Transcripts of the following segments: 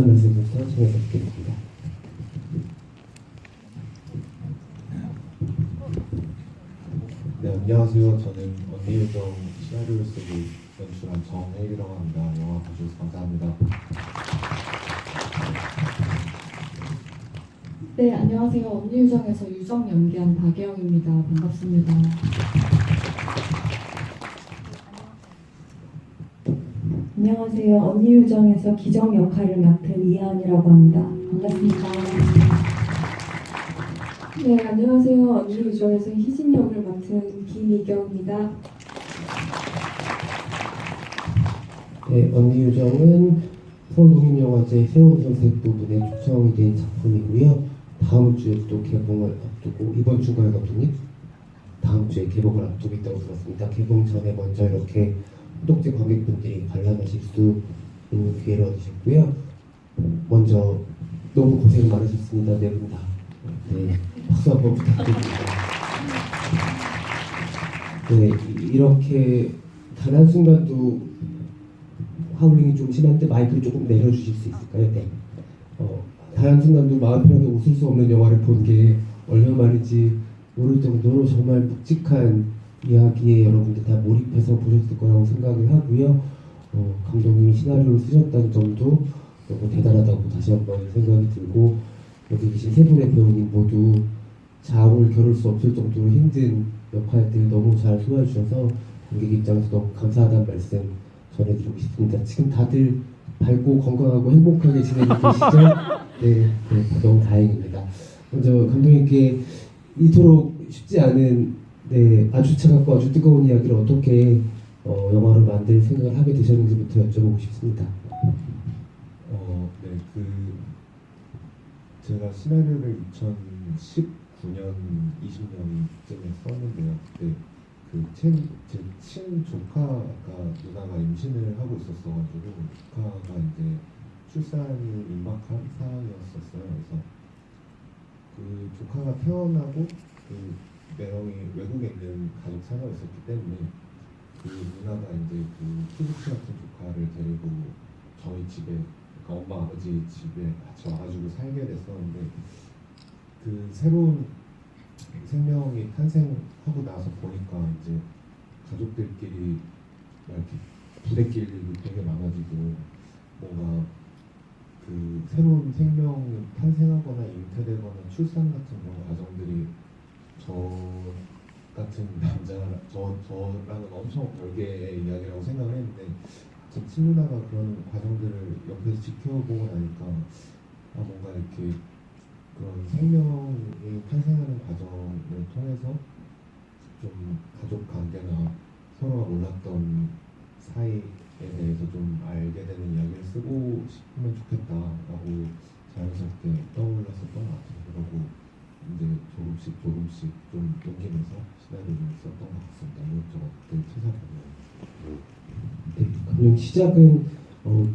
한 말씀부터 전해서 드리겠습니다. 네, 안녕하세요. 저는 언니 요정 시나리오를 쓰고 연출한 정혜이라고 합니다. 영화 봐주셔서 감사합니다. 네, 안녕하세요. 언니 유정에서 유정 연기한 박예영입니다. 반갑습니다. 안녕하세요. 언니 유정에서 기정 역할을 맡은 이하은이라고 합니다. 반갑습니다. 네, 안녕하세요. 언니 유정에서 희진 역을 맡은 김희경입니다. 네, 언니 요정은 서울국민영화제 새로운 선택 부분에 초청이 된 작품이고요. 다음 주에 또 개봉을 앞두고, 이번 주가요 감독님? 다음 주에 개봉을 앞두고 있다고 들었습니다. 개봉 전에 먼저 이렇게 호독제 관객분들이 관람하실 수 있는 기회를 얻으셨고요. 먼저 너무 고생 많으셨습니다. 네 분 다. 네, 박수 한번 부탁드립니다. 네, 이렇게 단 한순간도 하울링이 좀 심한데 마이크를 조금 내려주실 수 있을까요? 네. 단 한순간도 마음 편하게 웃을 수 없는 영화를 본 게 얼마만인지 모를 정도로 정말 묵직한 이야기에 여러분들 다 몰입해서 보셨을 거라고 생각을 하고요. 감독님이 시나리오를 쓰셨다는 점도 너무 대단하다고 다시 한번 생각이 들고, 여기 계신 세 분의 배우님 모두 자웅을 겨룰 수 없을 정도로 힘든 역할들 너무 잘 소화해주셔서 관객 입장에서 너무 감사하다는 말씀 전해드리고 싶습니다. 지금 다들 밝고 건강하고 행복하게 지내고 계시죠? 네, 너무 다행입니다. 먼저 감독님께 이토록 쉽지 않은 아주 차갑고 아주 뜨거운 이야기를 어떻게 영화로 만들 생각을 하게 되셨는지부터 여쭤보고 싶습니다. 네, 제가 시나리오를 2019년, 20년쯤에 썼는데요. 그때 제 친조카가 누나가 임신을 하고 있었어가지고 조카가 이제 출산이 임박한 상황이었었어요. 그래서 그 조카가 태어나고 그 매형이 외국에 있는 가족 사정이 있었기 때문에 그 누나가 이제 그 키즈키 같은 조카를 데리고 저희 집에, 그러니까 엄마 아버지 집에 같이 와가지고 살게 됐었는데, 그 새로운 생명이 탄생하고 나서 보니까 이제 가족들끼리 이렇게 부대끼리 되게 많아지고, 뭔가 그 새로운 생명이 탄생하거나 잉태되거나 출산 같은 그런 과정들이 저 같은 저랑은 엄청 별개의 이야기라고 생각을 했는데, 제 친누나가 그런 과정들을 옆에서 지켜보고 나니까 뭔가 이렇게 그런 생명이 탄생하는 과정을 통해서 좀 가족 관계나 서로가 몰랐던 사이에 대해서 좀 알게 되는 이야기를 쓰고 싶으면 좋겠다라고 자연스럽게 떠올랐었던 것 같아요. 그러고 이제 조금씩 좀 옮기면서 시나리오를 썼던 것 같습니다. 이것저것들 찾아보면. 네, 감독님 시작은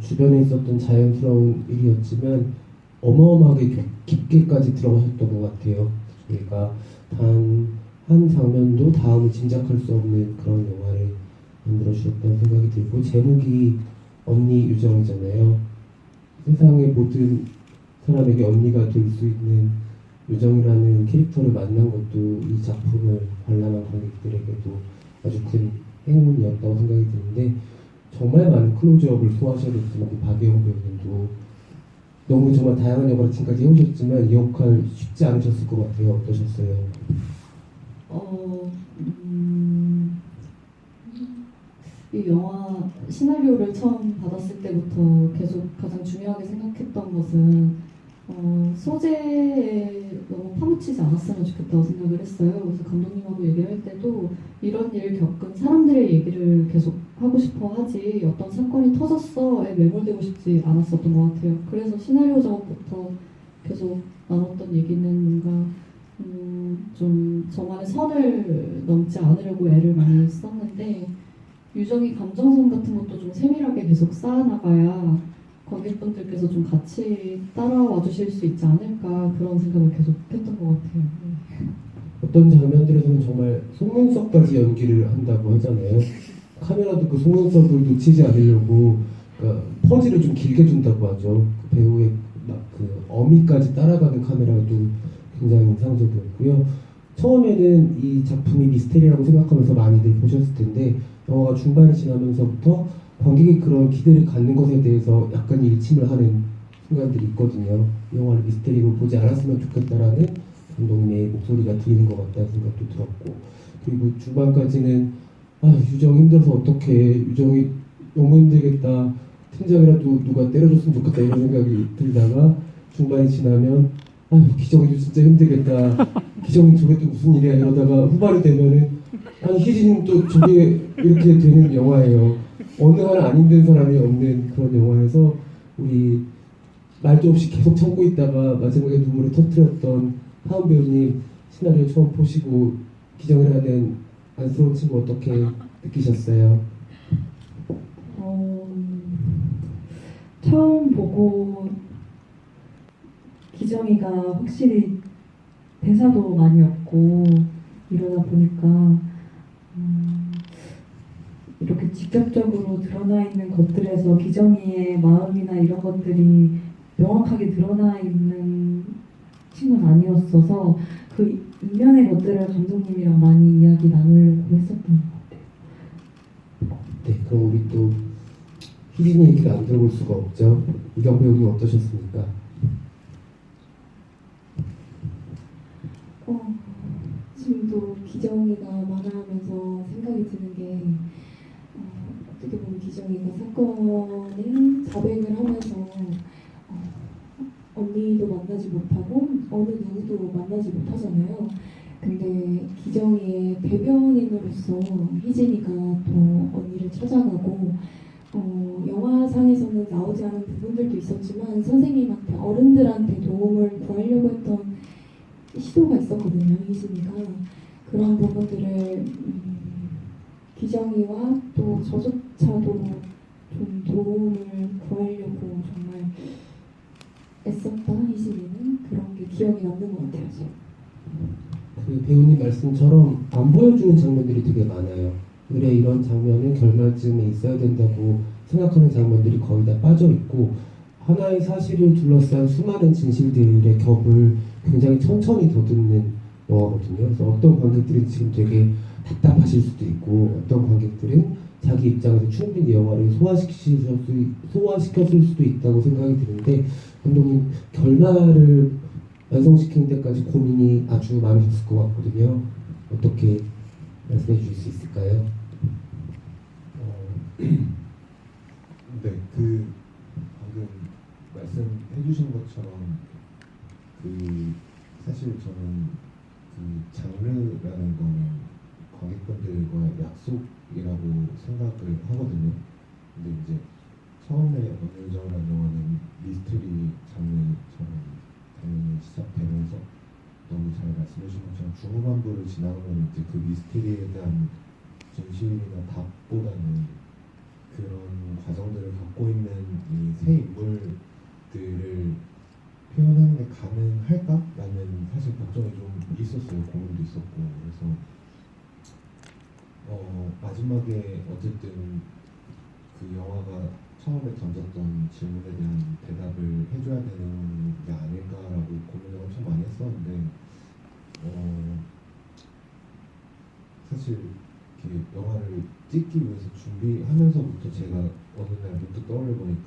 주변에 있었던 자연스러운 일이었지만 어마어마하게 깊게까지 들어가셨던 것 같아요. 저희가 단 한 장면도 다음을 짐작할 수 없는 그런 영화를 만들어주셨다는 생각이 들고, 제목이 언니 유정이잖아요. 세상의 모든 사람에게 언니가 될 수 있는 유정이라는 캐릭터를 만난 것도 이 작품을 관람한 관객들에게도 아주 큰 행운이었다고 생각이 드는데, 정말 많은 클로즈업을 소화하셨지만 박예영 배우님도 너무 정말 다양한 역할을 지금까지 해오셨지만 이 역할 쉽지 않으셨을 것 같아요. 어떠셨어요? 이 영화 시나리오를 처음 받았을 때부터 계속 가장 중요하게 생각했던 것은 소재에 너무 파묻히지 않았으면 좋겠다고 생각을 했어요. 그래서 감독님하고 얘기를 할 때도 이런 일을 겪은 사람들의 얘기를 계속 하고 싶어 하지, 어떤 사건이 터졌어에 매몰되고 싶지 않았었던 것 같아요. 그래서 시나리오 작업부터 계속 나눴던 얘기는 뭔가 좀 저만의 선을 넘지 않으려고 애를 많이 썼는데, 유정이 감정선 같은 것도 좀 세밀하게 계속 쌓아나가야 관객분들께서 좀 같이 따라와 주실 수 있지 않을까, 그런 생각을 계속 했던 것 같아요. 어떤 장면들에서는 정말 속눈썹까지 연기를 한다고 하잖아요. 카메라도 그 속눈썹을 놓치지 않으려고 그러니까 퍼즐을 좀 길게 준다고 하죠. 그 배우의 막 그 어미까지 따라가는 카메라도 굉장히 인상적이었고요. 처음에는 이 작품이 미스테리라고 생각하면서 많이들 보셨을 텐데 영화가 중반이 지나면서부터 관객이 그런 기대를 갖는 것에 대해서 약간 일침을 하는 순간들이 있거든요. 이 영화를 미스테리로 보지 않았으면 좋겠다라는 감독님의 목소리가 들리는 것 같다는 생각도 들었고, 그리고 중반까지는 유정 힘들어서 어떡해, 유정이 너무 힘들겠다, 팀장이라도 누가 때려줬으면 좋겠다 이런 생각이 들다가 중반이 지나면 기정이도 진짜 힘들겠다, 기정이 저게 또 무슨 일이야 이러다가 후반이 되면은 희진이 또 저게 이렇게 되는 영화예요. 어느 하나 안 힘든 사람이 없는 그런 영화에서 우리 말도 없이 계속 참고 있다가 마지막에 눈물을 터뜨렸던 하은 배우님 시나리오 처음 보시고 기정이라는 안쓰러운 친구 어떻게 느끼셨어요? 처음 보고 기정이가 확실히 대사도 많이 없고 이러다 보니까 이렇게 직접적으로 드러나 있는 것들에서 기정이의 마음이나 이런 것들이 명확하게 드러나 있는 친구는 아니었어서 그 이면의 것들을 감독님이랑 많이 이야기 나누려고 했었던 것 같아요. 네, 그럼 우리 또 희진이 얘기를 안 들어볼 수가 없죠. 이경 배우님 어떠셨습니까? 지금도 기정이가 만화하면서 생각이 드는 게 어떻게 보면 기정이가 사건을 자백을 하면서 언니도 만나지 못하고 어느 누구도 만나지 못하잖아요. 근데 기정이의 대변인으로서 희진이가 또 언니를 찾아가고 영화상에서는 나오지 않은 부분들도 있었지만 선생님한테 어른들한테 도움을 구하려고 했던 시도가 있었거든요. 희진이가 그런 부분들을 기정이와 또 저조차도 좀 도움을 구하려고 정말 애썼다. 희진이는 그런 게 기억이 남는 것 같아요. 지금. 그 배우님 말씀처럼 안 보여주는 장면들이 되게 많아요. 그래 이런 장면은 결말쯤에 있어야 된다고 생각하는 장면들이 거의 다 빠져 있고 하나의 사실을 둘러싼 수많은 진실들의 겹을 굉장히 천천히 더듬는 영화거든요. 그래서 어떤 관객들은 지금 되게 답답하실 수도 있고 어떤 관객들은 자기 입장에서 충분히 영화를 소화시켰을 수도 있다고 생각이 드는데 감독님 결말을 완성시키는 데까지 고민이 아주 많으셨을 것 같거든요. 어떻게 말씀해 주실 수 있을까요? 네, 그 방금 말씀해주신 것처럼 사실 저는 그 장르라는 거는 관객분들과의 약속이라고 생각을 하거든요. 근데 이제 처음에 어느 유정이라는 영화는 미스터리 장르처럼 당연히 시작되면서 너무 잘 말씀해주신 것처럼 중후반부를 지나가면 이제 그 미스터리에 대한 진실이나 답보다는 그런 과정들을 갖고 있는 이 새 인물들을 표현하는 게 가능할까라는 사실 걱정이 좀 있었어요. 고민도 있었고 그래서 마지막에 어쨌든 그 영화가 처음에 던졌던 질문에 대한 대답을 해줘야 되는 게 아닐까라고 고민을 엄청 많이 했었는데 사실 이렇게 영화를 찍기 위해서 준비하면서부터 제가 어느 날 문득 떠올려 보니까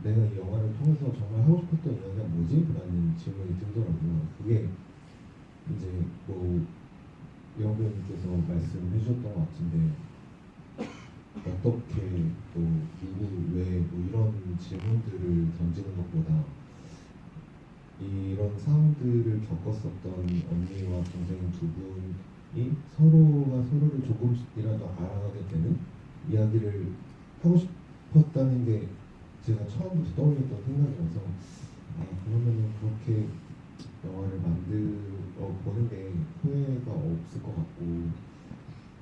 내가 이 영화를 통해서 정말 하고 싶었던 이야기가 뭐지? 라는 질문이 들더라고요. 그게 이제 영배우님께서 말씀해 주셨던 것 같은데 어떻게 또 누구 왜 이런 질문들을 던지는 것보다 이런 상황들을 겪었었던 언니와 동생 두 분이 서로가 서로를 조금씩이라도 알아가게 되는 이야기를 하고 싶었다는 게 제가 처음부터 떠올렸던 생각이라서 그러면은 그렇게 영화를 만들어 보는 게 후회가 없을 것 같고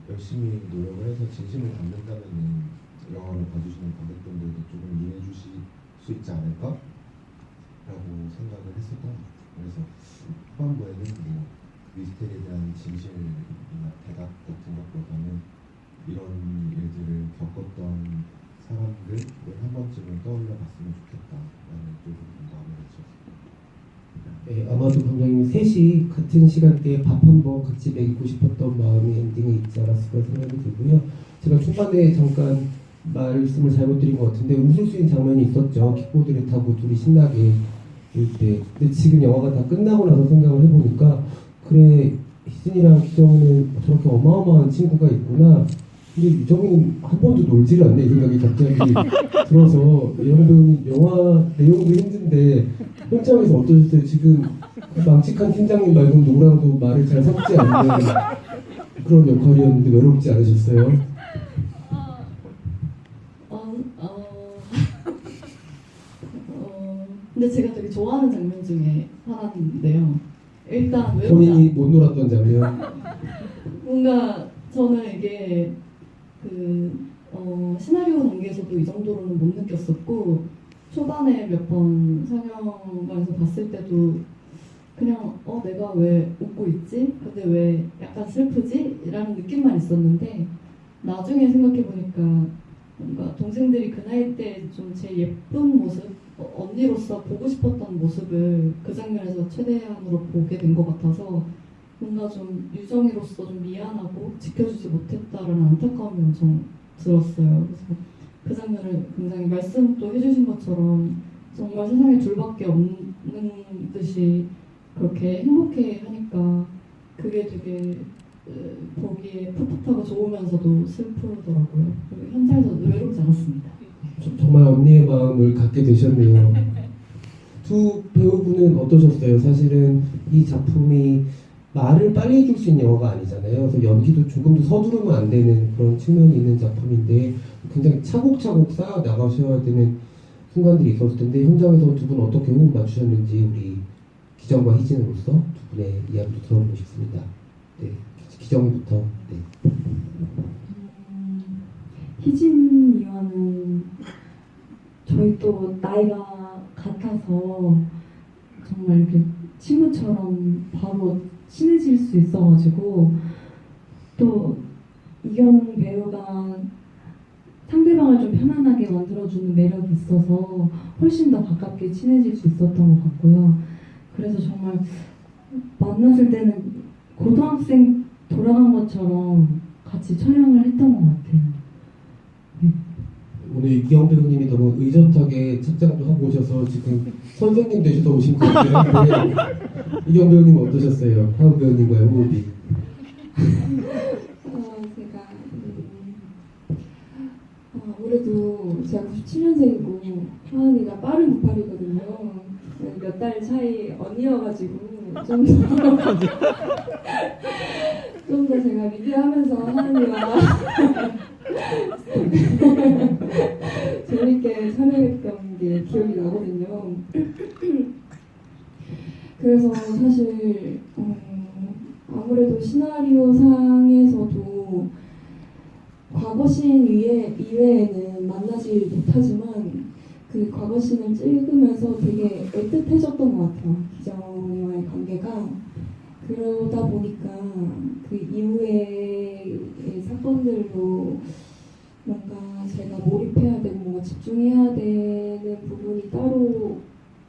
열심히 노력을 해서 진심을 담는다면은 영화를 봐주시는 관객분들도 조금 이해해 주실 수 있지 않을까? 라고 생각을 했었던 것 같아요. 그래서 후반부에는 미스테리에 대한 진실이나 대답 같은 것보다는 이런 일들을 겪었던 사람들을 한 번쯤은 떠올려봤으면 좋겠다라는 쪽으로 마음을 했었습니다. 네, 아마도 감독님 셋이 같은 시간대에 밥 한 번 같이 먹이고 싶었던 마음이 엔딩에 있지 않았을까 생각이 들고요. 제가 초반에 잠깐 말씀을 잘못 드린 것 같은데 웃을 수 있는 장면이 있었죠. 킥보드를 타고 둘이 신나게 놀 때. 근데 지금 영화가 다 끝나고 나서 생각을 해보니까 그래 희진이랑 기정이는 저렇게 어마어마한 친구가 있구나. 근데 유정이는 한 번도 놀지를 않네 이 생각이 갑자기 들어서 이런 배우는 영화 내용도 힘든데 현장에서 어떠셨어요? 지금 그 망측한 팀장님 말고 누구랑도 말을 잘 섞지 않는 그런 역할이었는데 외롭지 않으셨어요? 근데 제가 되게 좋아하는 장면 중에 하나인데요. 일단 본인이 못 놀았던 장면. 뭔가 저는 이게 시나리오 단계에서도 이 정도로는 못 느꼈었고 초반에 몇 번 상영관에서 봤을 때도 그냥 내가 왜 웃고 있지? 근데 왜 약간 슬프지? 라는 느낌만 있었는데 나중에 생각해보니까 뭔가 동생들이 그 나이 때 좀 제 예쁜 모습, 언니로서 보고 싶었던 모습을 그 장면에서 최대한으로 보게 된 것 같아서 뭔가 좀 유정이로서 좀 미안하고 지켜주지 못했다라는 안타까움이 엄청 들었어요. 그래서 그 장면을 굉장히 말씀도 해주신 것처럼 정말 세상에 둘밖에 없는 듯이 그렇게 행복해 하니까 그게 되게 보기에 풋풋하고 좋으면서도 슬프더라고요. 그리고 현장에서 외롭지 않았습니다. 정말 언니의 마음을 갖게 되셨네요. 두 배우분은 어떠셨어요? 사실은 이 작품이 말을 빨리 해줄 수 있는 영화가 아니잖아요. 그래서 연기도 조금도 서두르면 안 되는 그런 측면이 있는 작품인데 굉장히 차곡차곡 쌓아 나가셔야 되는 순간들이 있었을 텐데 현장에서 두 분 어떻게 호흡 맞추셨는지 우리 기정과 희진으로서 두 분의 이야기도 들어보고 싶습니다. 네, 기정이부터. 네. 희진 이와는 저희 또 나이가 같아서 정말 이렇게 친구처럼 바로 친해질 수 있어가지고 또 이경 배우가 상대방을 좀 편안하게 만들어주는 매력이 있어서 훨씬 더 가깝게 친해질 수 있었던 것 같고요. 그래서 정말 만났을 때는 고등학생 돌아간 것처럼 같이 촬영을 했던 것 같아요. 오늘 이기영 배우님이 너무 의젓하게 착장도 하고 오셔서 지금 선생님 되셔서 오신 것 같긴 한데 이기영 배우님 어떠셨어요? 하우 배우님과의 호흡이. 제가 아무래도 제가 97년생이고 하은이가 빠른 98이거든요. 몇 달 차이 언니여가지고 좀 더 제가 리드하면서 하은이와 재밌게 촬영했던 게 기억이 나거든요. 그래서 사실 아무래도 시나리오 상에서도 과거신 이외에는 만나지 못하지만 그 과거신을 찍으면서 되게 애틋해졌던 것 같아요. 기정이와의 관계가. 그러다 보니까 그 이후의 사건들로 뭔가 제가 몰입해야 되고 뭔가 집중해야 되는 부분이 따로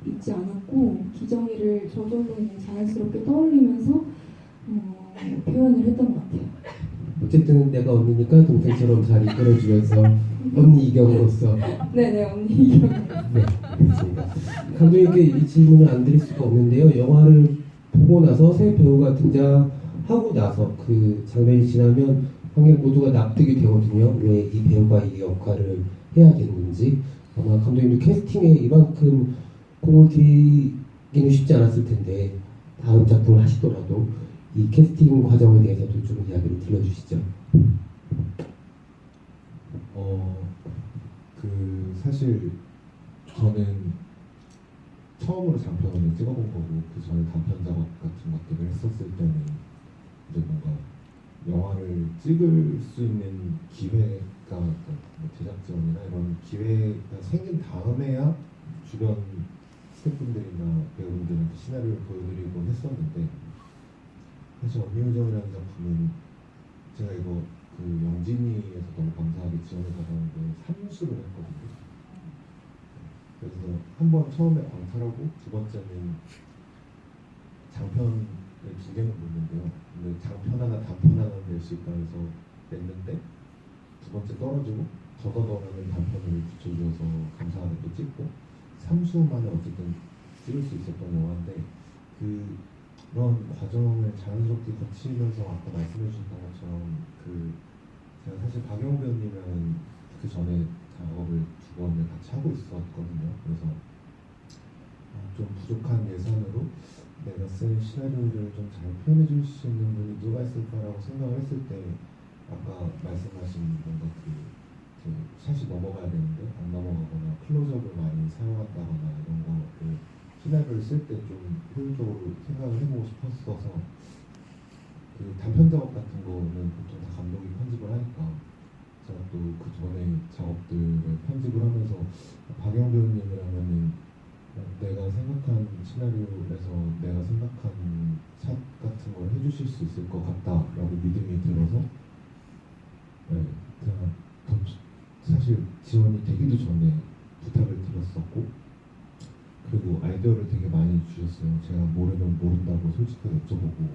있지 않았고 기정이를 저 정도는 자연스럽게 떠올리면서 표현을 했던 것 같아요. 어쨌든 내가 언니니까 동생처럼 잘 이끌어주면서 언니 이경으로서. 네네 언니 이경. 네, 그렇습니다. 감독님께 이 질문을 안 드릴 수가 없는데요. 영화를 보고 나서 새 배우가 등장하고 나서 그 장면이 지나면 관객 모두가 납득이 되거든요. 왜 이 배우가 이 역할을 해야 되는지. 아마 감독님도 캐스팅에 이만큼 공을 들이기는 쉽지 않았을 텐데 다음 작품을 하시더라도 이 캐스팅 과정에 대해서도 좀 이야기를 들려주시죠. 사실 저는 처음으로 장편을 찍어본 거고 그 전에 단편 작업 같은 것들을 했었을 때는 이제 뭔가 영화를 찍을 수 있는 기회가 뭐 제작진이나 이런 기회가 생긴 다음에야 주변 스태프분들이나 배우분들한테 시나리오를 보여드리곤 했었는데 사실 언니우정이라는 작품은 제가 이거 그 영진이에서 너무 감사하게 지원을 받았는데 3수를 했거든요. 그래서 한 번 처음에 광탈하고 두 번째는 장편을 두 개는 냈는데요. 근데 장편 하나 단편 하나 낼까 해서 냈는데 두 번째 떨어지고 더더더라는 단편을 붙여줘서 감사하게 또 찍고 3수 만에 어쨌든 찍을 수 있었던 영화인데 그런 과정을 자연스럽게 거치면서 아까 말씀해 주셨던 것처럼 제가 사실 박영 배우님이랑 그 전에 작업을 두 번을 같이 하고 있었거든요. 그래서 좀 부족한 예산으로 내가 쓴 시나리오를 좀 잘 표현해 줄 수 있는 분이 누가 있을까라고 생각을 했을 때 아까 말씀하신 뭔가 샷이 넘어가야 되는데 안 넘어가거나 클로즈업을 많이 사용한다거나 이런 거를 시나리오를 쓸 때 좀 효율적으로 생각을 해보고 싶었어서 그 단편 작업 같은 거는 보통 다 감독이 편집을 하니까 제가 또 그 전에 작업들을 편집을 하면서 박영 배우님이라면은 내가 생각한 시나리오에서 내가 생각한 샷 같은 걸 해주실 수 있을 것 같다라고 믿음이 들어서 그냥 사실 지원이 되기도 전에 부탁을 드렸었고 그리고 아이디어를 되게 많이 주셨어요. 제가 모르면 모른다고 솔직하게 여쭤보고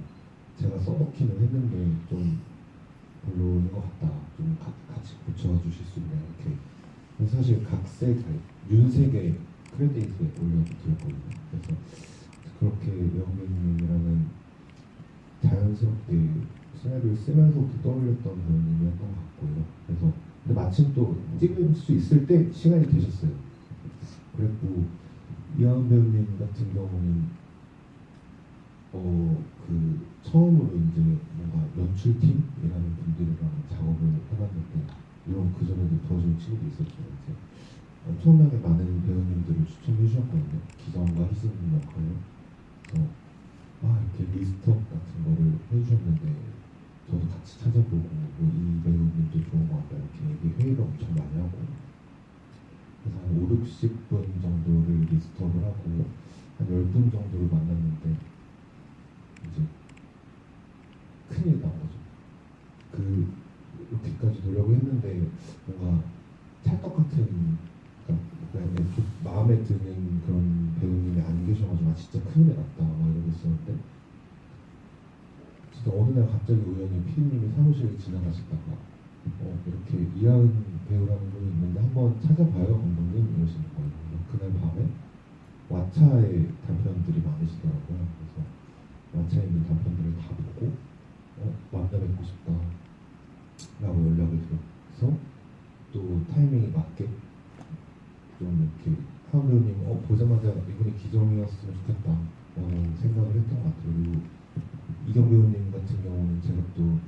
제가 써놓기는 했는데 좀 별로인 것 같다. 좀 같이 고쳐주실 수 있냐 이렇게. 그래서 사실 각색 윤색의 크레딧에 올려드렸거든요. 그래서 그렇게 영배님이라는 자연스럽게 시나리오를 쓰면서부터 떠올렸던 배우님이었던 것 같고요. 그래서 근데 마침 또 찍을 수 있을 때 시간이 되셨어요. 그랬고 이하은 배우님 같은 경우는 처음으로 이제 뭔가 연출팀이라는 분들이랑 작업을 해봤는데 물론 그 전에도 도와준 친구도 있었죠. 이제 엄청나게 많은 배우님들을 추천해 주셨거든요. 기정과 희승 역할을. 그래서 이렇게 리스트업 같은 거를 해주셨는데 저도 같이 찾아보고 이 배우님도 좋은 것 같다 이렇게 회의를 엄청 많이 하고 그래서 한 5, 60분 정도를 리스트업을 하고 한 10분 정도를 만났는데 이제 큰일이 난 거죠. 이렇게까지 노력을 했는데 뭔가 찰떡 같은 그러니까 마음에 드는 그런 배우님이 안 계셔가지고 진짜 큰일 났다 막 이러고 있었는데 진짜 어느 날 갑자기 우연히 피디님이 사무실을 지나가시다가 이렇게 이하은 배우라는 분이 있는데 한번 찾아봐요 감독님 이러시는 거예요. 그날 밤에 왓챠에 단편들이 많으시더라고요. 그래서 왓챠에 있는 단편들을 다 보고 만나 뵙고 싶다 라고 연락을 드려서 또 타이밍이 맞게 좀 이렇게 하은 배우님 보자마자 이분이 기정이었으면 좋겠다 라고 생각을 했던 것 같아요. 그리고 이경 배우님 같은 경우는 제가 또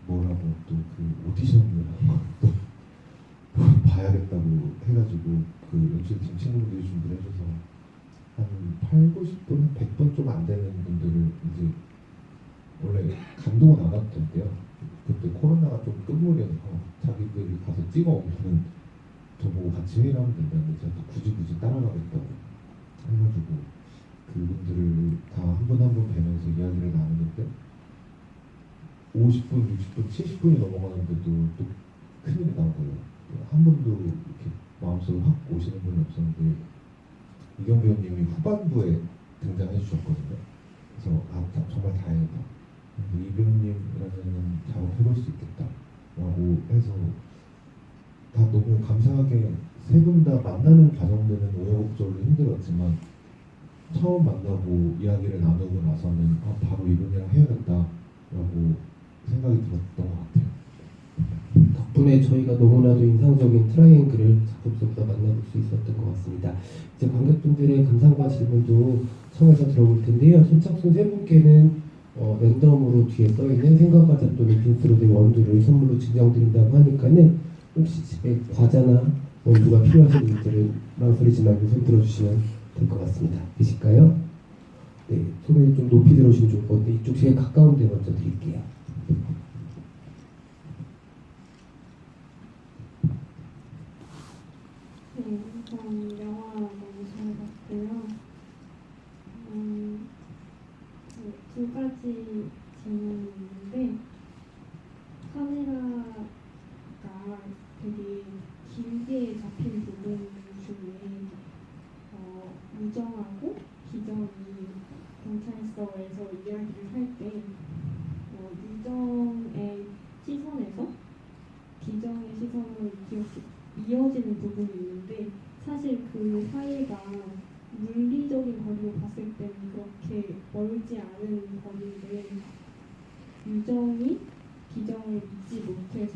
뭐라고 또 그 오디션을 또 봐야겠다고 해가지고 그 연출팀 친구들이 준비를 해줘서 한 8, 90분, 100분 좀 안 되는 분들을 이제 원래 감독은 안 왔던데요. 그때 코로나가 좀 끝물이어서 자기들이 가서 찍어오면은 저보고 같이 회의를 하면 된다는데 제가 또 굳이 따라가겠다고 해가지고 그분들을 다 한 분 한 분 뵈면서 이야기를 나누는데 50분, 60분, 70분이 넘어가는데도 또 큰일이 나온 거예요. 한 분도 이렇게 마음속에 확 오시는 분이 없었는데 이경 배우님이 후반부에 등장해 주셨거든요. 그래서 정말 다행이다. 이 배우님이라면 작업해볼 수 있겠다라고 해서 다 너무 감사하게 세 분 다 만나는 과정들은 우여곡절로 힘들었지만 처음 만나고 이야기를 나누고 나서는 바로 이분이랑 해야겠다라고 생각이 들었던 것 같아요. 덕분에 저희가 너무나도 인상적인 트라이앵글을 작품 속에서 만나볼 수 있었던 것 같습니다. 이제 관객분들의 감상과 질문도 청해서 들어볼 텐데요. 선착순 세 분께는 랜덤으로 뒤에 써있는 생각과 잡돈의 빈스로드의 원두를 선물로 증정드린다고 하니까는 혹시 집에 과자나 원두가 필요하신 분들은 망설이지 말고 손 들어주시면 될 것 같습니다. 되실까요? 네, 손을 좀 높이 들어주시면 좋을 것 같은데 이쪽 제일 가까운 데 먼저 드릴게요. 네, 우선 영화 너무 잘 봤고요. 두 가지 질문이 있는데 카메라 유정하고 기정이 경찰서에서 이야기를 할 때 유정의 시선에서 기정의 시선으로 이렇게 이어지는 부분이 있는데 사실 그 사이가 물리적인 거리로 봤을 때는 그렇게 멀지 않은 거리인데 유정이 기정을 믿지 못해서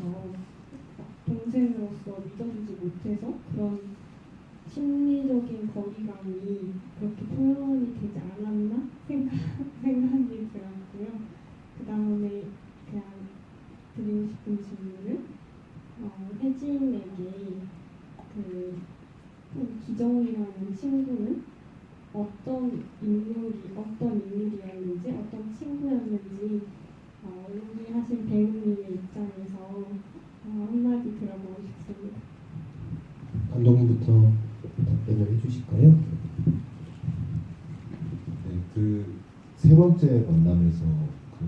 동생으로서 믿어주지 못해서 그런 심리적인 거리감이 그렇게 표현이 되지 않았나 생각이 들었고요. 그 다음에 그냥 드리고 싶은 질문은 혜진에게 그 기정이라는 친구는 어떤 인물이었는지 어떤 친구였는지 여기 하신 배우님의 입장에서 한마디 들어보고 싶습니다. 감독님부터 답변을 해주실까요? 네, 그 세 번째 만남에서 그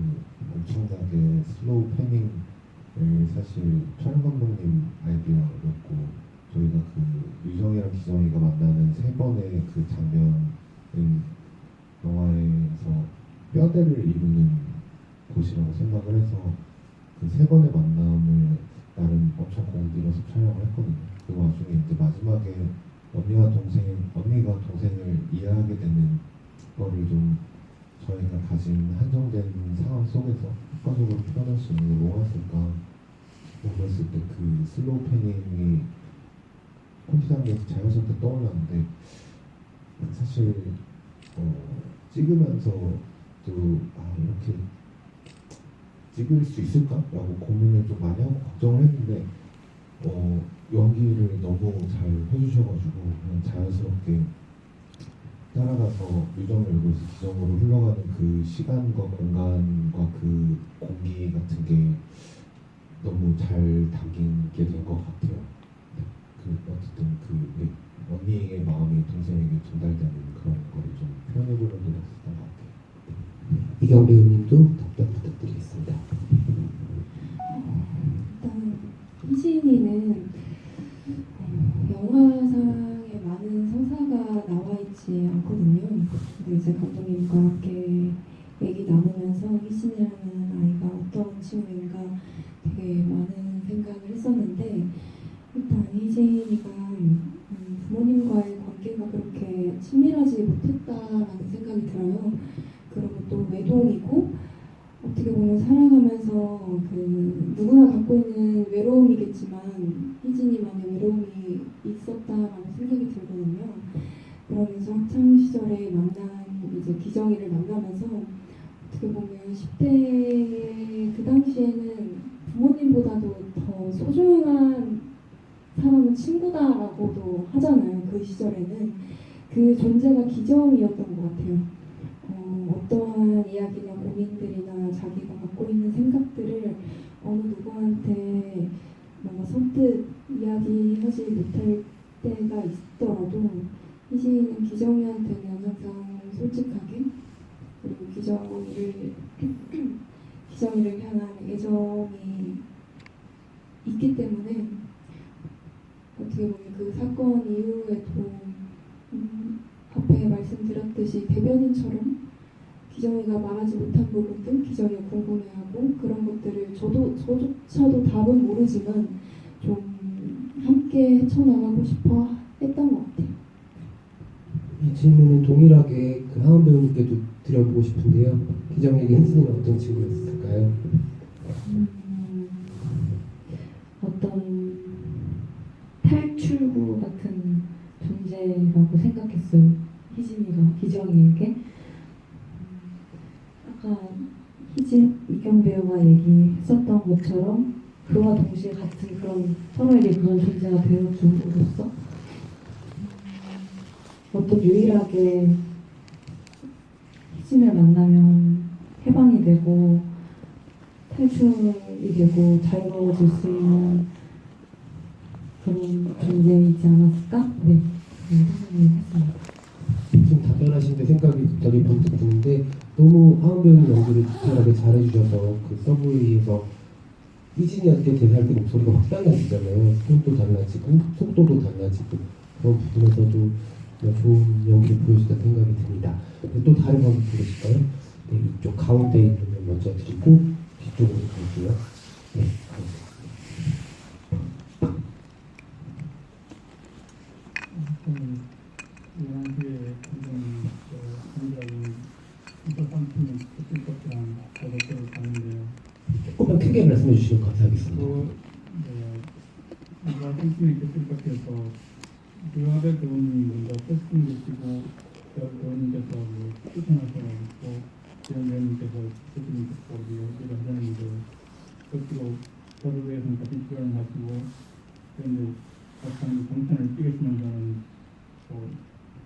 엄청나게 슬로우 패닝을 사실 촬영 감독님 아이디어였고 저희가 그 유정이랑 기정이가 만나는 세 번의 그 장면은 영화에서 뼈대를 이루는 곳이라고 생각을 해서 그 세 번의 만남을 나름 엄청 공들여서 촬영을 했거든요. 그 와중에 이제 마지막에 언니가 동생을 이해하게 되는 거를 좀 저희가 가진 한정된 상황 속에서 효과적으로 표현할 수 있는 게 뭐가 있을까 그랬을 때 그 슬로우 패닝이 콘티장에서 자연스럽게 떠올랐는데 사실 찍으면서도 이렇게 찍을 수 있을까라고 고민을 좀 많이 하고 걱정을 했는데 연기를 너무 잘 해주셔가지고 그냥 자연스럽게 따라가서 유정을 열고 있어 기정으로 흘러가는 그 시간과 공간과 그 공기 같은 게 너무 잘 담기게 된 것 같아요. 네. 어쨌든 언니의 마음이 동생에게 전달되는 그런 거를 좀 표현해보려고 했었던 것 같아요. 이경 배우님도 답변 부탁드리겠습니다. 일단 희진이는 영화상에 많은 서사가 나와 있지 않거든요. 근데 이제 감독님과 함께 얘기 나누면서 희진이라는 아이가 어떤 친구인가 되게 많은 생각을 했었는데 일단 희진이가 부모님과의 관계가 그렇게 친밀하지 못했다라는 생각이 들어요. 그리고 또 외동이고 어떻게 보면 살아가면서 누구나 갖고 있는 외로움이겠지만 희진이만의 외로움이 있었다라는 생각이 들거든요. 그러면서 학창 시절에 만난 이제 기정이를 만나면서 어떻게 보면 10대 그 당시에는 부모님보다도 더 소중한 사람은 친구다라고도 하잖아요. 그 시절에는 그 존재가 기정이었던 것 같아요. 어떠한 이야기나 고민들이나 자기가 갖고 있는 생각들을 어느 누구한테 뭔가 선뜻 이야기하지 못할 때가 있더라도 희진이는 기정이한테는 항상 솔직하게 그리고 기정이를 향한 애정이 있기 때문에 어떻게 보면 그 사건 이후에도 앞에 말씀드렸듯이 대변인처럼 기정이가 말하지 못한 부분들 기정이가 궁금해하고 그런 것들을 저조차도 답은 모르지만 좀 함께 헤쳐나가고 싶어 했던 것 같아요. 이 질문은 동일하게 그 하은 배우님께도 드려보고 싶은데요. 기정에게 혜진이는 어떤 친구였을까요? 어떤 탈출구 같은 존재라고 생각했어요. 희진이가 기정이에게. 아까 이경 배우가 얘기했었던 것처럼 그와 동시에 같은 그런 서로에게 그런 존재가 되어줌으로써 어떤 유일하게 희진을 만나면 해방이 되고 탈출이 되고 자유로워질 수 있는 그런 존재이지 않았을까? 네, 그런 생각을 했습니다. 지금 답변하시는데 생각이 갑자기 번뜩 드는데 너무 하은 배우님 연기를 디테일하게 잘해주셔서 그 서브웨이에서 희진이한테 대사할 때 목소리가 확 달라지잖아요. 톤도 달라지고 속도도 달라지고 그런 부분에서도 좋은 연기를 보여줬다는 생각이 듭니다. 또 다른 관객 보실까요? 네, 이쪽 가운데 있는 분 먼저 드리고 뒤쪽으로 갈게요. 네, 가운데. 저는 11시에 굉장히 인터상품을 그칠 것이랑 저것들을 봤는데요. 조금만 크게 말씀해 주시면 감사하겠습니다. 뭔가 상품이 그칠 것이어서 류하벨 배우님이 먼저 캐스팅 되시고 배우님께서 뭐 추천하셔가지고 지원 배우님께서 대표님 듣고 연기를 하자는데 그것도 저를 위해서는 같이 출연을 하시고 그런데 약간 정편을 찍으시면서는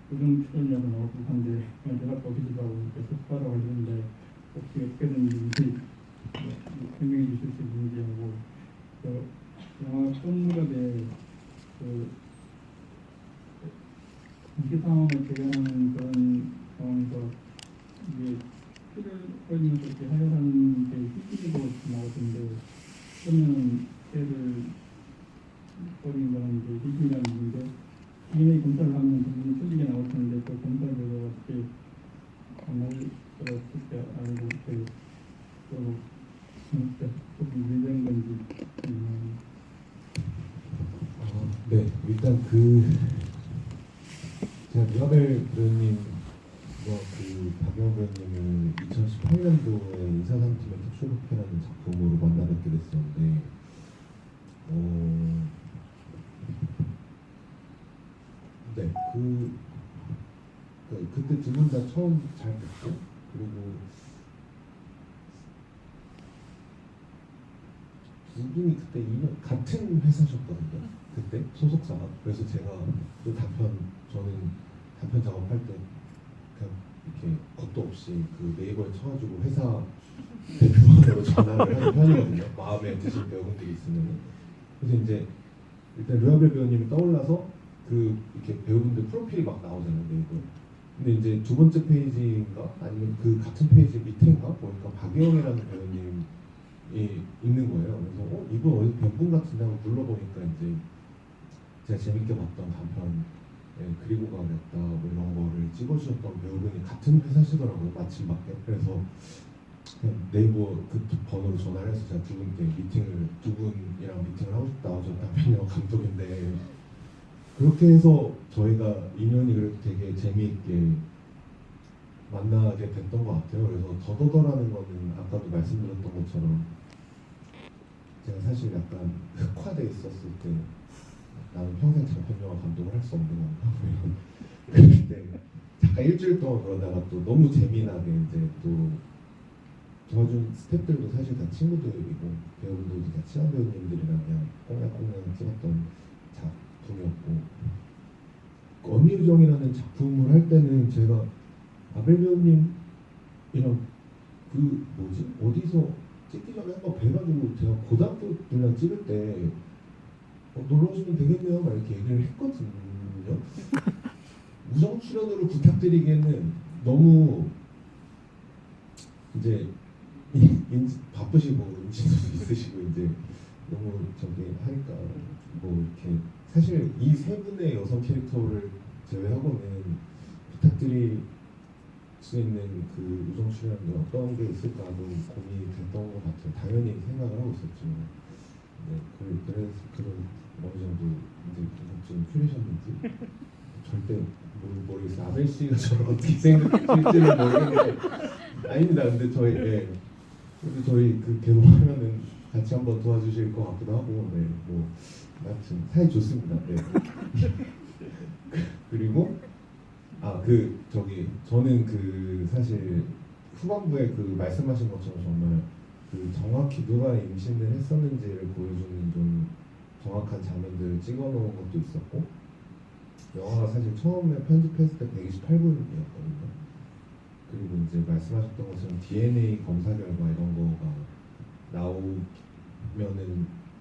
고정 출연료가 나오고 한데 그냥 내가 거기서라고 이렇게 속바라고 했는데 혹시 어떻게 된 일인지 설명해 주실 수 있는지 하고 영화 꽃무렵에 인기 상황을 재현하는 그런 상황에서 이게 피를 흘리면서 이렇게 하혈하는 게 희귀로 나오던데 그러면 피를 버린 거는 이제 희귀라는 건데 DNA 검사를 하면 분명히 틀리게 나올 텐데 그 검사 결과가 어떻게 들었을 때 알고 이렇게 또 유리된 건지 네, 일단 제가 류하벨 배우님 그 박영호 배우님을 2018년도에 인사상팀의 캡슐로케라는 작품으로 만나 뵙게 됐었는데 네, 그때 두 분 다 처음 잘 뵙고 그리고 두 분이 그때 같은 회사셨거든요. 그때 소속사가. 그래서 제가 그 저는 단편 작업할 때 그냥 이렇게 겁도 없이 그 네이버에 쳐가지고 회사 대표번호로 전화를 하는 편이거든요. 마음에 드실 배우분들이 있으면. 그래서 이제 일단 류하벨 배우님이 떠올라서 이렇게 배우분들 프로필이 막 나오잖아요, 네이버에. 근데 이제 두 번째 페이지인가 아니면 그 같은 페이지 밑에인가 보니까 박예영이라는 배우님이 있는 거예요. 그래서 이분 어디서 뵌분 같은데 하고 눌러보니까 이제 제가 재밌게 봤던 단편 그리고 가겠다 뭐 이런 거를 찍어주셨던 배우분이 같은 회사시더라고요. 마침 맞게. 그래서 그냥 네이버 그 번호로 전화를 해서 제가 두 분이랑 미팅을 하고 싶다. 저 남편 영화 감독인데 그렇게 해서 저희가 인연이 그렇게 되게 재미있게 만나게 됐던 것 같아요. 그래서 더더더라는 거는 아까도 말씀드렸던 것처럼 제가 사실 약간 흑화돼 있었을 때 나는 평생 장편 영화 감독을 할 수 없는 건가 그럴 때 잠깐 일주일 동안 그러다가 또 너무 재미나게 이제 또 도와준 스태프들도 사실 다 친구들이고 배우분들도 다 친한 배우님들이랑 그냥 꽁냥꽁냥 찍었던 작품이었고 언니유정이라는 작품을 할 때는 제가 아벨 배우님이랑 어디서 찍기 전에 한번 뵈가지고 제가 고등학교 때랑 찍을 때 놀러 오시면 되겠네요 막 이렇게 얘기를 했거든요. 우정 출연으로 부탁드리기에는 너무 이제 바쁘시고 임신도 있으시고 이제 너무 하니까 뭐 이렇게 사실 이 세 분의 여성 캐릭터를 제외하고는 부탁드릴 수 있는 그 우정 출연이 어떤 게 있을까 좀 고민이 됐던 것 같아요. 당연히 생각을 하고 있었죠. 네, 그래서 그런 어느 정도 이제 좀 풀리셨는지 절대 모르겠어요. 아벨 씨가 저를 어떻게 생각할지는 모르겠는데 아닙니다. 근데 저희 그 개봉하면은 같이 한번 도와주실 것 같기도 하고, 네, 뭐 하여튼 사이 좋습니다. 네. 그리고 저는 사실 후반부에 말씀하신 것처럼 정말 정확히 누가 임신을 했었는지를 보여주는 좀 정확한 장면들을 찍어놓은 것도 있었고 영화가 사실 처음에 편집했을 때 128분이었거든요. 그리고 이제 말씀하셨던 것처럼 DNA 검사 결과 이런 거가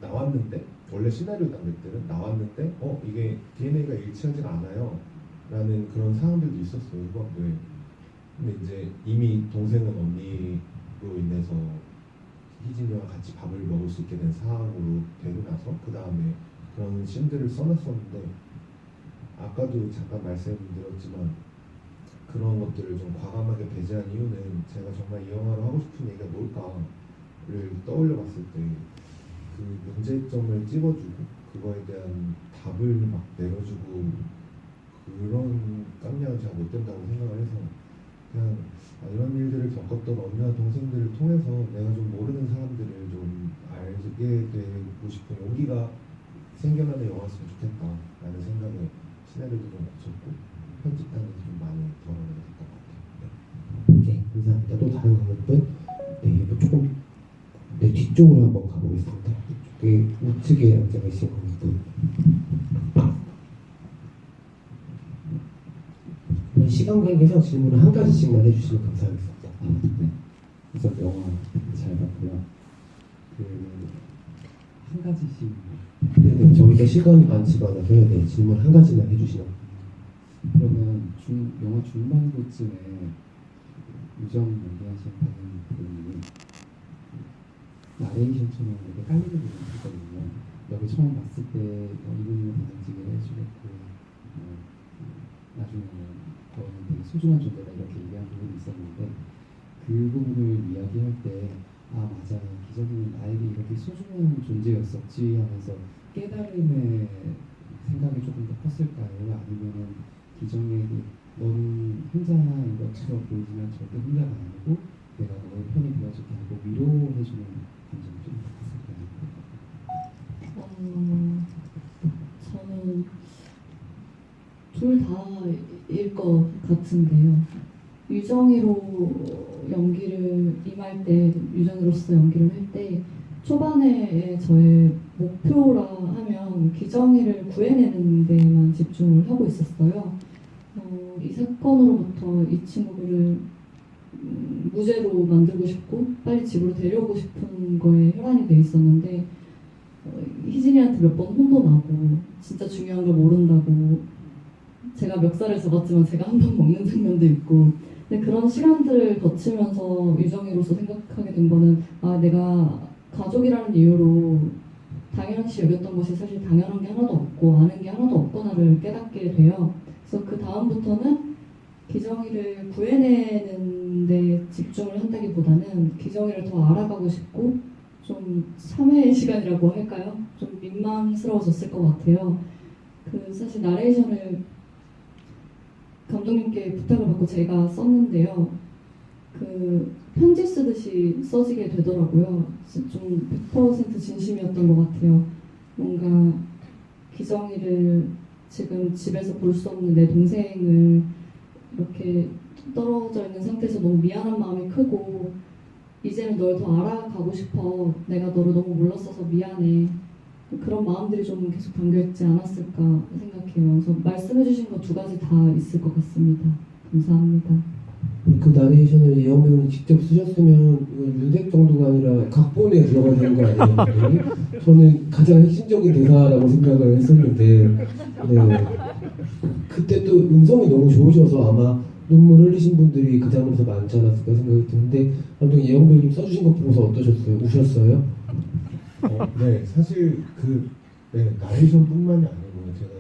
나왔는데 원래 시나리오 단계 때는 나왔는데 이게 DNA가 일치하지가 않아요 라는 그런 상황들도 있었어요 후반부에. 근데 이제 이미 동생은 언니로 인해서 희진이와 같이 밥을 먹을 수 있게 된 상황으로 되고 나서 그 다음에 그런 씬들을 써놨었는데 아까도 잠깐 말씀드렸지만 그런 것들을 좀 과감하게 배제한 이유는 제가 정말 이 영화로 하고 싶은 얘기가 뭘까를 떠올려 봤을 때 그 문제점을 찝어주고 그거에 대한 답을 막 내려주고 그런 깜냥은 잘 못 된다고 생각을 해서 그냥 이런 일들을 겪었던 언니와 동생들을 통해서 내가 좀 모르는 사람들을 좀 알게 되고 싶은 용기가 생겨나는 영화였으면 좋겠다라는 생각에 시나리오도 좀 붙였고 편집하면서 좀 많이 덜어내는 것 같아요. 네, 감사합니다. 또 다른 분들, 네, 뭐 조금 네, 뒤쪽으로 한번 가보겠습니다. 이쪽에 우측에 앉아 계신 분. 시간 관계상 질문을 한 가지씩만 해주시면 감사하겠습니다. 네. 그래서 영화 잘 봤고요. 한 가지씩. 네네, 저희가 시간이 많지가 않아서 네, 질문 한 가지만 해주시면. 그러면 영화 중반부쯤에 유정 연기하신 분이 나레이션처럼 이렇게 깔리는 부분이 있거든요. 여기 처음 봤을 때 이분이 반응지기를 해주겠고 나중에는 너는 되게 소중한 존재다 이렇게 얘기한 부분이 있었는데 그 부분을 이야기할 때 맞아 기정이는 나에게 이렇게 소중한 존재였었지 하면서 깨달음의 생각이 조금 더 컸을까요? 아니면은 기정이에게 너는 혼자인 것처럼 보이지만 절대 혼자가 아니고 내가 너의 편이 되어줄게 하고 위로해주는 감정이 좀 컸을까요? 저는 둘 다일 것 같은데요. 유정이로 연기를 임할 때, 유정이로서 연기를 할 때 초반에 저의 목표라 하면 기정이를 구해내는 데만 집중을 하고 있었어요. 이 사건으로부터 이 친구를 무죄로 만들고 싶고 빨리 집으로 데려오고 싶은 거에 혈안이 돼 있었는데 희진이한테 몇 번 혼도 나고 진짜 중요한 걸 모른다고 제가 멱살을 잡았지만 제가 한 번 먹는 장면도 있고 근데 그런 시간들을 거치면서 유정이로서 생각하게 된 거는 내가 가족이라는 이유로 당연시 여겼던 것이 사실 당연한 게 하나도 없고 아는 게 하나도 없구나를 깨닫게 돼요. 그래서 그 다음부터는 기정이를 구해내는 데 집중을 한다기보다는 기정이를 더 알아가고 싶고 좀 참회의 시간이라고 할까요? 좀 민망스러워졌을 것 같아요. 사실 나레이션을 감독님께 부탁을 받고 제가 썼는데요. 편지 쓰듯이 써지게 되더라고요. 좀 100% 진심이었던 것 같아요. 뭔가 기정이를 지금 집에서 볼 수 없는 내 동생을 이렇게 떨어져 있는 상태에서 너무 미안한 마음이 크고 이제는 널 더 알아가고 싶어. 내가 너를 너무 몰랐어서 미안해. 그런 마음들이 좀 계속 담겨있지 않았을까 생각해요. 그래서 말씀해주신 거 두 가지 다 있을 것 같습니다. 감사합니다. 그 나레이션을 예영 배우님 직접 쓰셨으면 이건 윤색 정도가 아니라 각본에 들어가야 되는 거 아니에요? 저는 가장 핵심적인 대사라고 생각을 했었는데 네. 그때 또 음성이 너무 좋으셔서 아마 눈물 흘리신 분들이 그 장면에서 많지 않았을까 생각이 드는데 감독님 예영 배우님 써주신 거 보고서 어떠셨어요? 우셨어요? 네, 사실 나레이션뿐만이 아니고 제가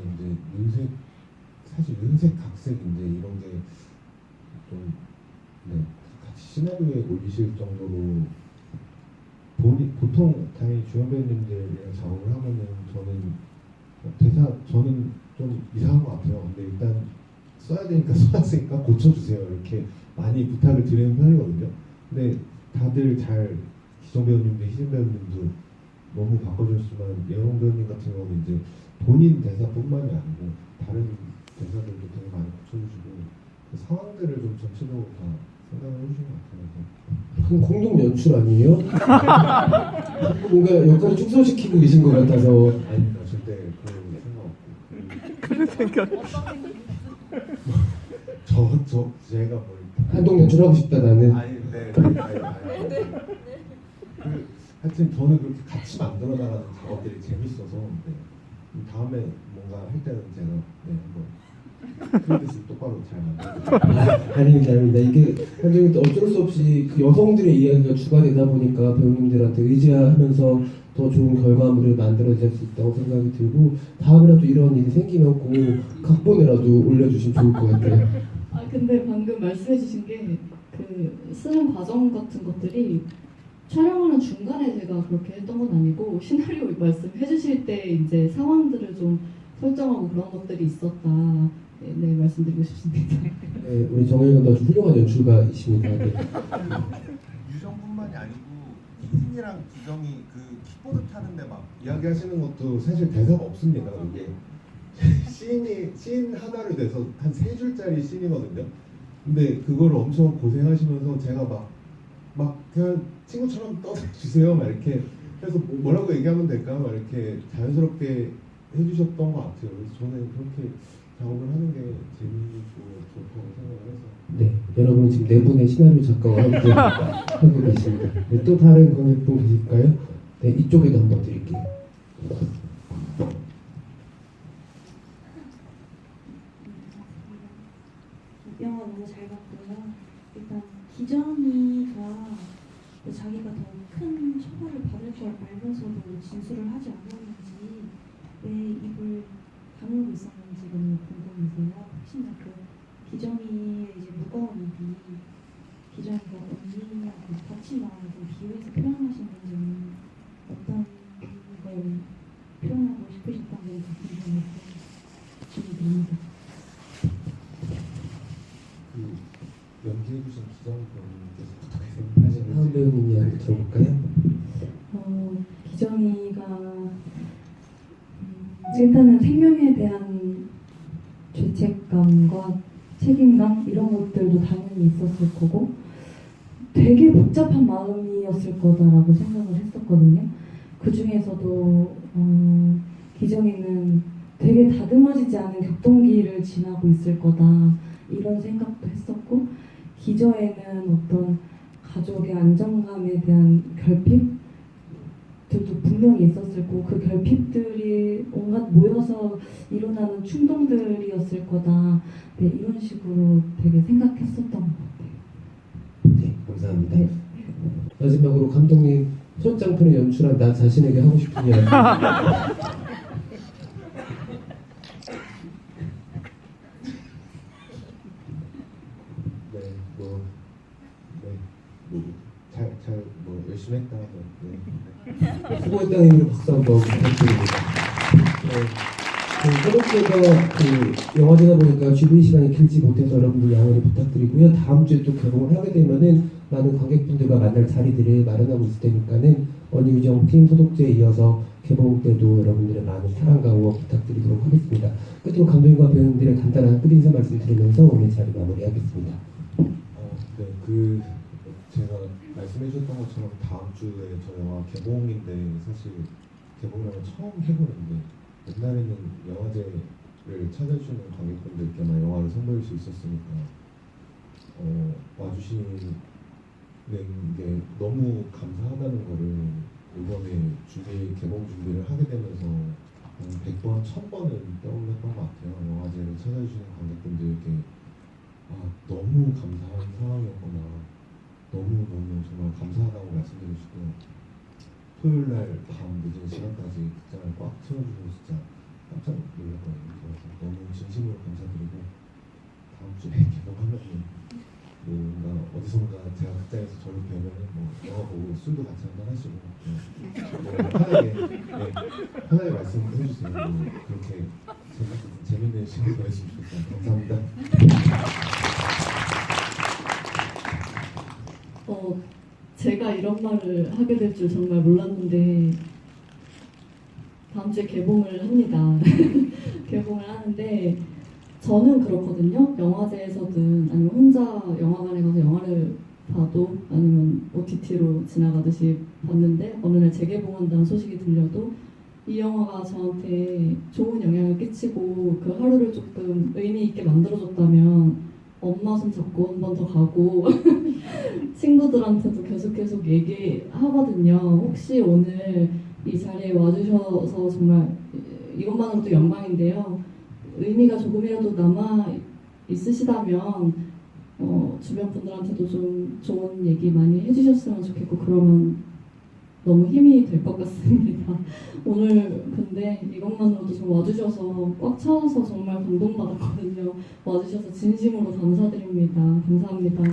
이제 사실 윤색 각색인데 이런 게 좀 같이 시나리오에 올리실 정도로 보통 당연히 주연 배우님들이랑 작업을 하면은 저는 좀 이상한 것 같아요. 근데 일단 써야 되니까 써놨으니까 고쳐주세요 이렇게 많이 부탁을 드리는 편이거든요. 근데 다들 기정 배우님도 희진 배우님도 너무 바꿔줬지만 예영 배우님 같은 경우는 이제 본인 대사뿐만이 아니고 다른 대사들도 되게 많이 고쳐주시고 그 상황들을 좀 전체적으로 다 생각을 해주신 것 같아요. 그럼 공동 연출 아니에요? 뭔가 역할을 축소시키고 계신 것 같아서 아닙니다. 절대 그런 생각 없고. 제가 뭘 한동 연출하고 싶다 나는. 하여튼 저는 그렇게 같이 만들어 나가는 작업들이 재밌어서 다음에 뭔가 할 때는 제가 한번 크레딧을 똑바로 잘 만들고 아닙니다. 이게 사실 어쩔 수 없이 그 여성들의 이야기가 주가되다 보니까 배우님들한테 의지하면서 더 좋은 결과물을 만들어질 수 있다고 생각이 들고 다음에라도 이런 일이 생기면 꼭 각본에라도 올려주시면 좋을 것 같아요. 아 근데 방금 말씀해주신 게 그 쓰는 과정 같은 것들이 촬영하는 중간에 제가 그렇게 했던 건 아니고 시나리오 말씀해주실 때 이제 상황들을 좀 설정하고 그런 것들이 있었다. 네, 말씀드리고 싶습니다. 네, 우리 정혜건 아주 훌륭한 연출가이십니다. 네. 유정뿐만이 아니고 희진이랑 기정이 그 키보드 타는데 막 이야기하시는 것도 사실 대사가 없습니다. 이게 씬 하나를 내서 한 3줄짜리 씬이거든요. 근데 그걸 엄청 고생하시면서 제가 막 그냥 친구처럼 떠주세요 막 이렇게 해서 뭐라고 얘기하면 될까 막 이렇게 자연스럽게 해주셨던 것 같아요. 그래서 저는 그렇게 작업을 하는 게 재미있고 좋다고 생각을 해서. 네, 여러분 지금 4분의 시나리오 작가와 함께 하고 계십니다. 네, 또 다른 관객분 계실까요? 네, 이쪽에도 한번 드릴게요. 영화 너무 잘 봤고요. 일단 기정이가 자기가 더 큰 처벌을 받을 걸 알면서도 진술을 하지 않았는지 왜 입을 다물고 있었는지 너무 궁금해서요. 혹시나 그 기정이의 이제 무거운 입이 기정이가 언니하고 다친 마음을 좀 비유해서 표현하신 건지 어떤 걸 표현하고 싶으셨던 건지 궁금해서 질문드립니다. 그 연기해주신 기정 배우님께서 어떻게 하은 생각하시는지. 배우님 이야기 들어볼까요? 기정이가 일단은 생명에 대한 죄책감과 책임감 이런 것들도 당연히 있었을 거고 되게 복잡한 마음이었을 거다라고 생각을 했었거든요. 그 중에서도 기정이는 되게 다듬어지지 않은 격동기를 지나고 있을 거다 이런 생각도 했었고 기저에는 어떤 가족의 안정감에 대한 결핍들도 분명히 있었을 거고 그 결핍들이 온갖 모여서 일어나는 충동들이었을 거다. 네, 이런 식으로 되게 생각했었던 것 같아요. 네, 감사합니다. 네. 마지막으로 감독님 첫 장편을 연출한 나 자신에게 하고 싶은 이야기. 뭐 열심히 했다. 네. 수고했다는 의미로 박수 한번 부탁드립니다. 새롭게가 그 영화제다 보니까 준비 시간이 길지 못해서 여러분들 양해를 부탁드리고요. 다음 주에 또 개봉을 하게 되면은 많은 관객분들과 만날 자리들을 마련하고 있을 테니까는 언니유정 팀 소독제에 이어서 개봉 때도 여러분들의 많은 사랑과 응원 부탁드리도록 하겠습니다. 끝으로 감독님과 배우님들의 간단한 끝인사 말씀드리면서 오늘 자리 마무리하겠습니다. 네, 그 제가 말씀해주셨던 것처럼 다음 주에 저 영화 개봉인데 사실 개봉을 처음 해보는데 옛날에는 영화제를 찾아주는 관객분들께만 영화를 선보일 수 있었으니까 와주시는 게 너무 감사하다는 거를 이번에 개봉 준비를 하게 되면서 한 100번, 1000번은 떠올렸던 것 같아요. 영화제를 찾아주시는 관객분들께 너무 감사한 상황이었구나. 너무너무 정말 감사하다고 말씀드리고 싶고요. 토요일날 밤 늦은 시간까지 극장을 꽉 채워주셔서 진짜 깜짝 놀랐거든요. 그래서 너무 진심으로 감사드리고 다음 주에 개봉하면은 뭔가 어디선가 제가 극장에서 저를 뵈면은 뭐 영화 보고 술도 같이 한잔 하시고 편하게 말씀을 해주세요. 그렇게 재밌는 시간 보내시면 좋겠습니다. 감사합니다. 제가 이런 말을 하게 될 줄 정말 몰랐는데 다음 주에 개봉을 합니다. 개봉을 하는데 저는 그렇거든요. 영화제에서든 아니면 혼자 영화관에 가서 영화를 봐도 아니면 OTT로 지나가듯이 봤는데 어느 날 재개봉한다는 소식이 들려도 이 영화가 저한테 좋은 영향을 끼치고 그 하루를 조금 의미 있게 만들어줬다면 엄마 손 잡고 한 번 더 가고 친구들한테도 계속 얘기하거든요. 혹시 오늘 이 자리에 와주셔서 정말 이것만으로도 영광인데요. 의미가 조금이라도 남아 있으시다면 주변 분들한테도 좀 좋은 얘기 많이 해주셨으면 좋겠고 그러면 너무 힘이 될 것 같습니다. 오늘 근데 이것만으로도 좀 와주셔서 꽉 차서 정말 감동받았거든요. 와주셔서 진심으로 감사드립니다. 감사합니다.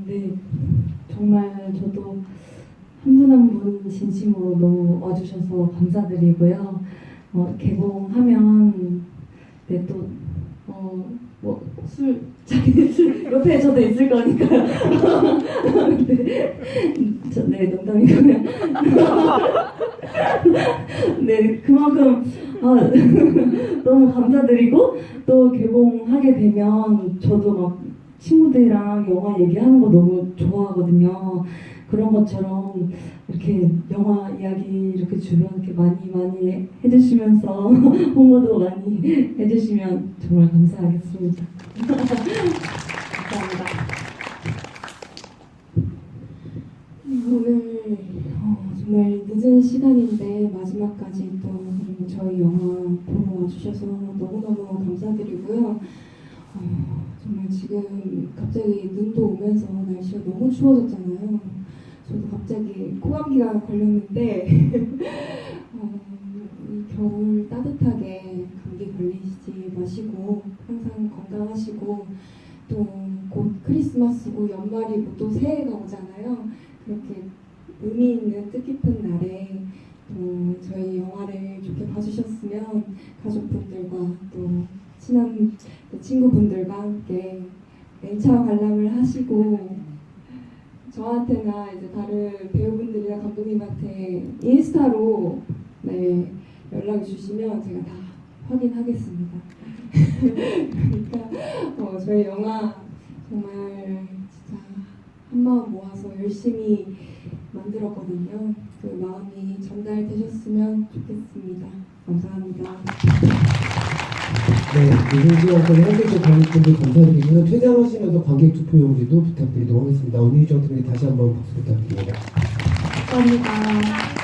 네, 정말 저도 한 분 한 분 진심으로 너무 와주셔서 감사드리고요. 개봉하면 네, 또 자기 술 옆에 저도 있을 거니까요. 네, 농담이고요. 네, 그만큼 너무 감사드리고 또 개봉하게 되면 저도 막 친구들이랑 영화 얘기하는 거 너무 좋아하거든요. 그런 것처럼 이렇게 영화 이야기 이렇게 주변 이렇게 많이 해주시면서 홍보도 많이 해주시면 정말 감사하겠습니다. 감사합니다. 오늘 정말 늦은 시간인데 마지막까지 또 그리고 저희 영화 보러 와주셔서 너무너무 감사드리고요. 정말 지금 갑자기 눈도 오면서 날씨가 너무 추워졌잖아요. 저도 갑자기 코감기가 걸렸는데 이 겨울 따뜻하게 감기 걸리지 마시고 항상 건강하시고 또 곧 크리스마스고 연말이고 또 새해가 오잖아요. 그렇게 의미 있는 뜻깊은 날에 또 저희 영화를 좋게 봐주셨으면 가족분들과 또 친한 친구분들과 함께 연차 관람을 하시고 저한테나 이제 다른 배우분들이나 감독님한테 인스타로 네, 연락을 주시면 제가 다 확인하겠습니다. 그러니까 저희 영화 정말 진짜 한마음 모아서 열심히 만들었거든요. 그 마음이 전달되셨으면 좋겠습니다. 감사합니다. 네, 이승지와까지 함께해주신 관객분들 감사드리고요. 퇴장하시면서 관객 투표 용지도 부탁드리도록 하겠습니다. 언니 유정팀에 다시 한번 박수 부탁드립니다. 감사합니다.